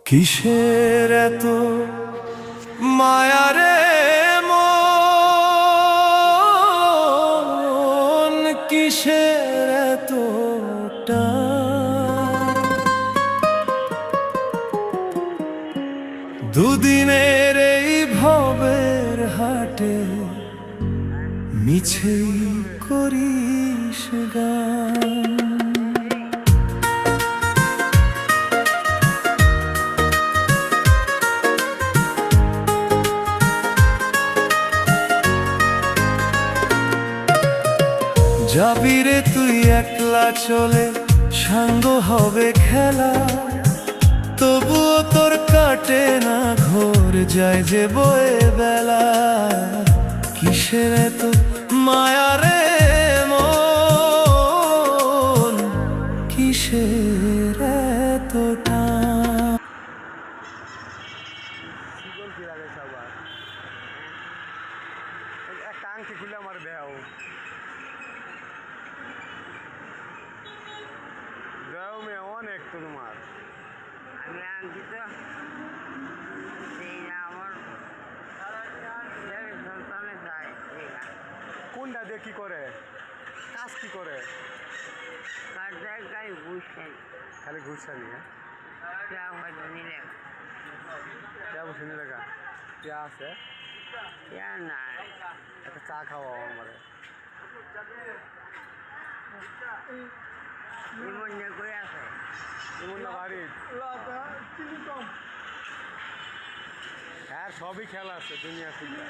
কিসের এত মায়ারে মন, কিসের এত টান? দুদিনের এই ভবের হাটে মিছেই করিস গান। যাবি রে তুই একলা চলে, সাঙ্গ হবে খেলা, তবুও তোর কাটে না ঘোর, যায় যে বয়ে বেলা। কিসের এত মায়া রে মন, কিসের এত টান? টাঙ্কি খুলে আমার দেও দেও মে অনেক তো তোমার আমি আনছি তো সেই না আমার সন্তানে যায়। কোনটা দিয়ে কি করে, কাজ কি করে? কার জায়গায় বুঝছেন খালি ঘুরছে নিয়ে হয়তো নিলে চা বসে নিলে গা চা আছে, না একটা চা খাওয়া আমার জীবন যে করে আছে এমন না বাড়ি। হ্যাঁ সবই খেলা আছে দুনিয়া থেকে।